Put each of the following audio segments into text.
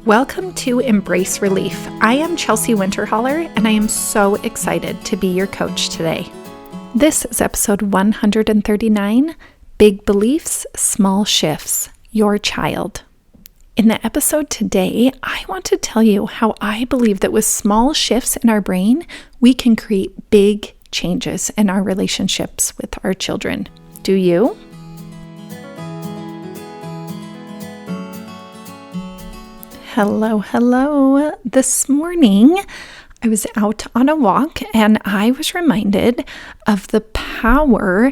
Welcome to Embrace Relief. I am Chelsea Winterholler, and I am so excited to be your coach today. This is episode 139, Big Beliefs, Small Shifts, Your Child. In the episode today, I want to tell you how I believe that with small shifts in our brain, we can create big changes in our relationships with our children. Do you? Hello. This morning, I was out on a walk and I was reminded of the power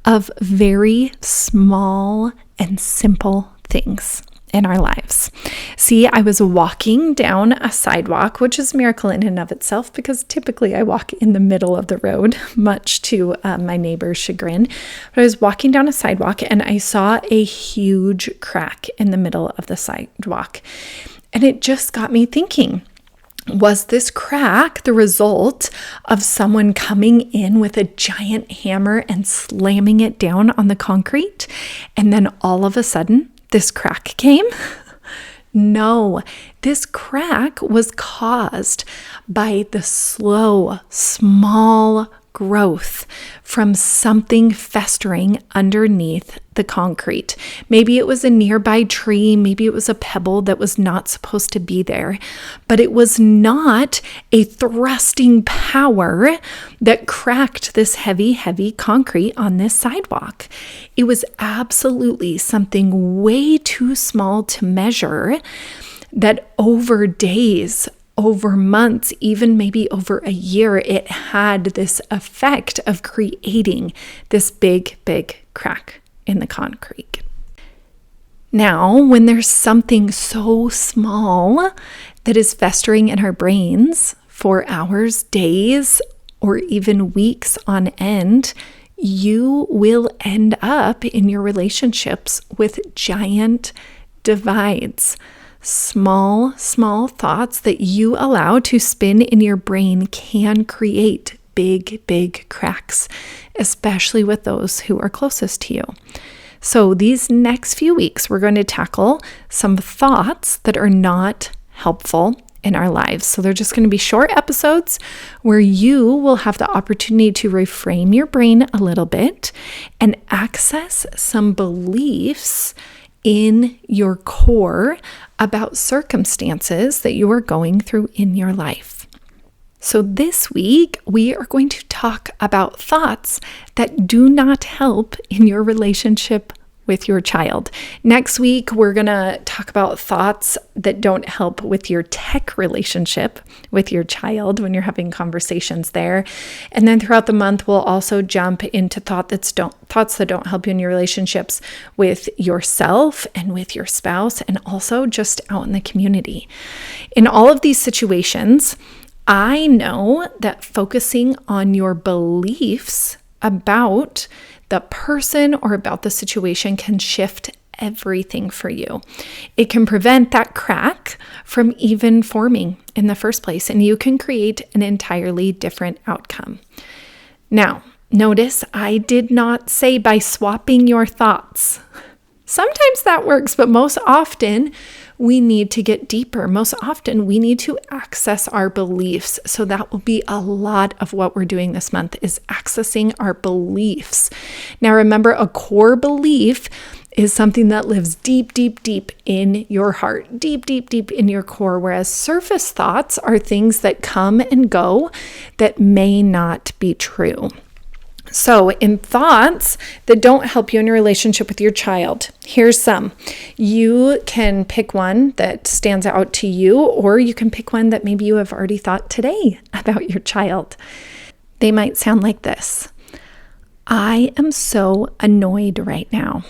of very small and simple things in our lives. See, I was walking down a sidewalk, which is a miracle in and of itself because typically I walk in the middle of the road, much to my neighbor's chagrin. But I was walking down a sidewalk and I saw a huge crack in the middle of the sidewalk. And it just got me thinking, was this crack the result of someone coming in with a giant hammer and slamming it down on the concrete? And then all of a sudden, this crack came? No, this crack was caused by the slow, small growth from something festering underneath the concrete. Maybe it was a nearby tree, maybe it was a pebble that was not supposed to be there, but it was not a thrusting power that cracked this heavy concrete on this sidewalk. It was absolutely something way too small to measure that over days, over months, even maybe over a year, it had this effect of creating this big crack in the concrete. Now, when there's something so small that is festering in our brains for hours, days, or even weeks on end, you will end up in your relationships with giant divides. Small thoughts that you allow to spin in your brain can create big cracks, especially with those who are closest to you. So these next few weeks, we're going to tackle some thoughts that are not helpful in our lives. So they're just going to be short episodes where you will have the opportunity to reframe your brain a little bit and access some beliefs in your core about circumstances that you are going through in your life. So this week, we are going to talk about thoughts that do not help in your relationship with your child. Next week, we're going to talk about thoughts that don't help with your tech relationship with your child when you're having conversations there. And then throughout the month, we'll also jump into thoughts that don't help you in your relationships with yourself and with your spouse, and also just out in the community. In all of these situations, I know that focusing on your beliefs about the person or about the situation can shift everything for you. It can prevent that crack from even forming in the first place, and you can create an entirely different outcome. Now, notice I did not say by swapping your thoughts. Sometimes that works, but most often we need to get deeper. Most often we need to access our beliefs. So that will be a lot of what we're doing this month, is accessing our beliefs. Now remember, a core belief is something that lives deep in your heart, deep in your core, whereas surface thoughts are things that come and go that may not be true. So in thoughts that don't help you in your relationship with your child, here's some. You can pick one that stands out to you, or you can pick one that maybe you have already thought today about your child. They might sound like this. I am so annoyed right now.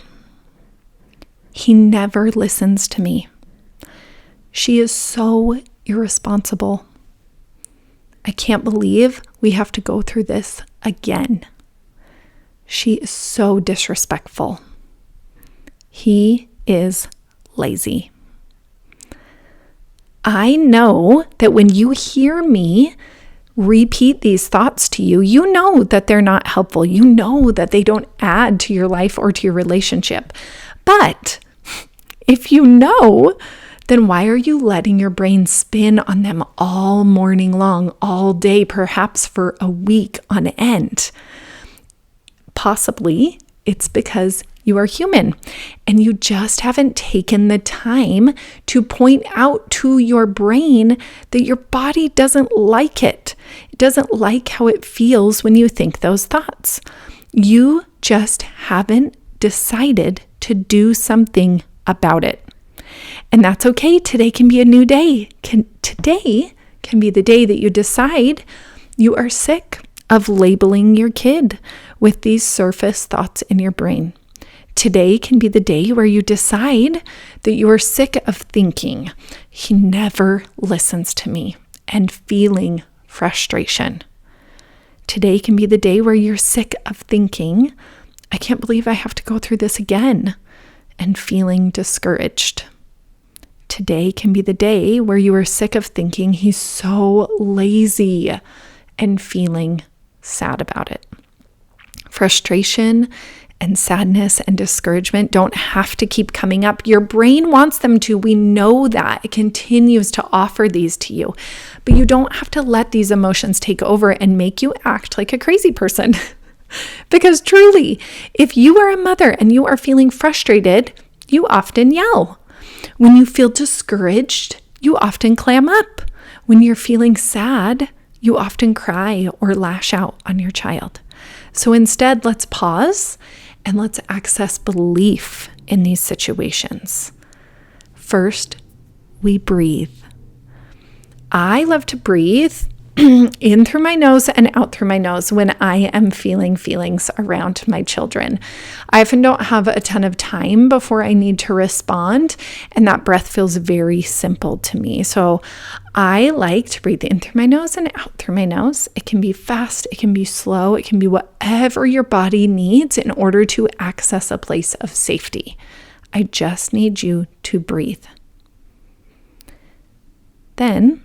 He never listens to me. She is so irresponsible. I can't believe we have to go through this again. She is so disrespectful. He is lazy. I know that when you hear me repeat these thoughts to you, you know that they're not helpful. You know that they don't add to your life or to your relationship. But if you know then why are you letting your brain spin on them all morning long, all day, perhaps for a week on end? Possibly it's because you are human and you just haven't taken the time to point out to your brain that your body doesn't like it. It doesn't like how it feels when you think those thoughts. You just haven't decided to do something about it. And that's okay. Today can be a new day. Today can be the day that you decide you are sick of labeling your kid with these surface thoughts in your brain. Today can be the day where you decide that you are sick of thinking, he never listens to me, and feeling frustration. Today can be the day where you're sick of thinking, I can't believe I have to go through this again, and feeling discouraged. Today can be the day where you are sick of thinking he's so lazy and feeling sad about it. Frustration and sadness and discouragement don't have to keep coming up. Your brain wants them to. We know that. It continues to offer these to you. But you don't have to let these emotions take over and make you act like a crazy person. Because truly, if you are a mother and you are feeling frustrated, you often yell. When you feel discouraged, you often clam up. When you're feeling sad, you often cry or lash out on your child. So instead, let's pause and let's access belief in these situations. First, we breathe. I love to breathe in through my nose and out through my nose when I am feeling feelings around my children. I often don't have a ton of time before I need to respond, and that breath feels very simple to me. So I like to breathe in through my nose and out through my nose. It can be fast, it can be slow, it can be whatever your body needs in order to access a place of safety. I just need you to breathe. Then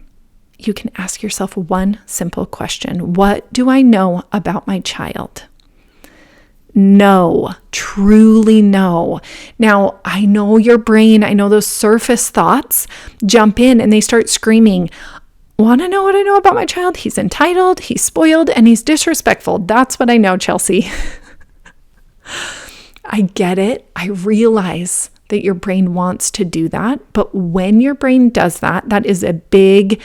you can ask yourself one simple question. What do I know about my child? No, truly no. Now, I know your brain, I know those surface thoughts jump in and they start screaming, want to know what I know about my child? He's entitled, he's spoiled, and he's disrespectful. That's what I know, Chelsea. I get it. I realize that your brain wants to do that. But when your brain does that, that is a big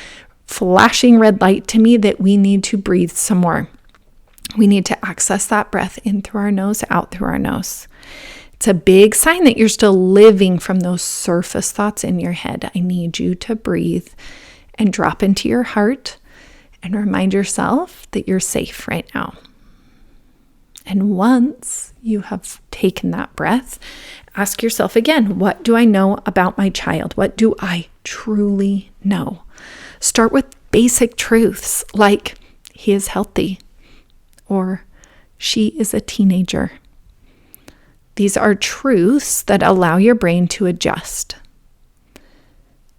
flashing red light to me that we need to breathe some more. We need to access that breath in through our nose, out through our nose. It's a big sign that you're still living from those surface thoughts in your head. I need you to breathe and drop into your heart and remind yourself that you're safe right now. And once you have taken that breath, ask yourself again, what do I know about my child? What do I truly know? Start with basic truths like he is healthy or she is a teenager. These are truths that allow your brain to adjust.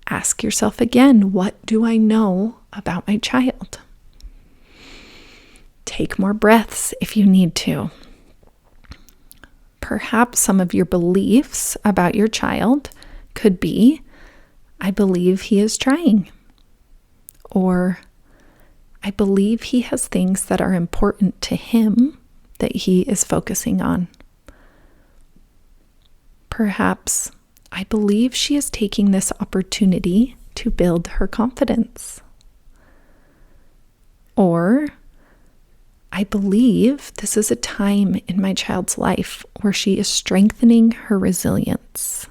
Ask yourself again, what do I know about my child? Take more breaths if you need to. Perhaps some of your beliefs about your child could be, I believe he is trying. Or, I believe he has things that are important to him that he is focusing on. Perhaps, I believe she is taking this opportunity to build her confidence. Or, I believe this is a time in my child's life where she is strengthening her resilience.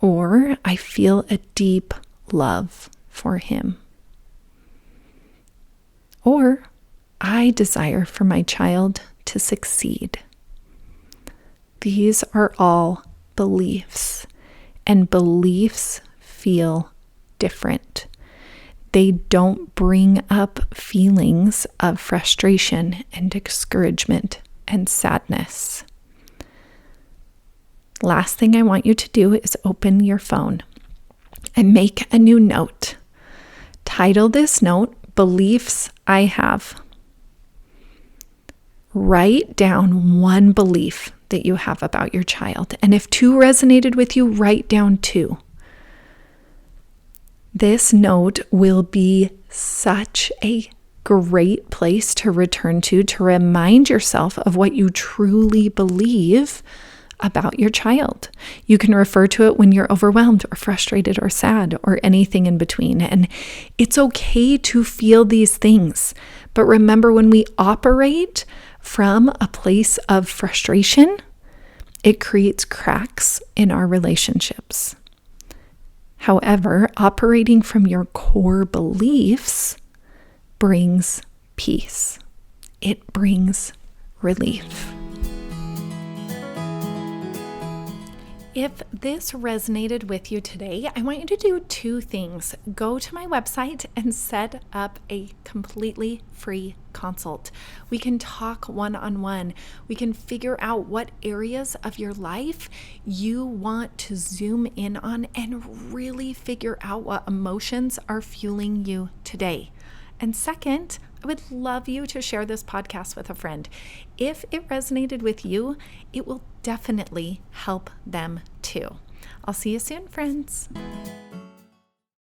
Or I feel a deep love for him. Or I desire for my child to succeed. These are all beliefs, and beliefs feel different. They don't bring up feelings of frustration and discouragement and sadness. Last thing I want you to do is open your phone and make a new note. Title this note, Beliefs I Have. Write down one belief that you have about your child. And if 2 resonated with you, write down 2. This note will be such a great place to return to remind yourself of what you truly believe about your child. You can refer to it when you're overwhelmed or frustrated or sad or anything in between. And it's okay to feel these things. But remember, when we operate from a place of frustration, it creates cracks in our relationships. However, operating from your core beliefs brings peace. It brings relief. If this resonated with you today, I want you to do 2 things. Go to my website and set up a completely free consult. We can talk one-on-one. We can figure out what areas of your life you want to zoom in on and really figure out what emotions are fueling you today. And second, I would love you to share this podcast with a friend. If it resonated with you, it will definitely help them too. I'll see you soon, friends.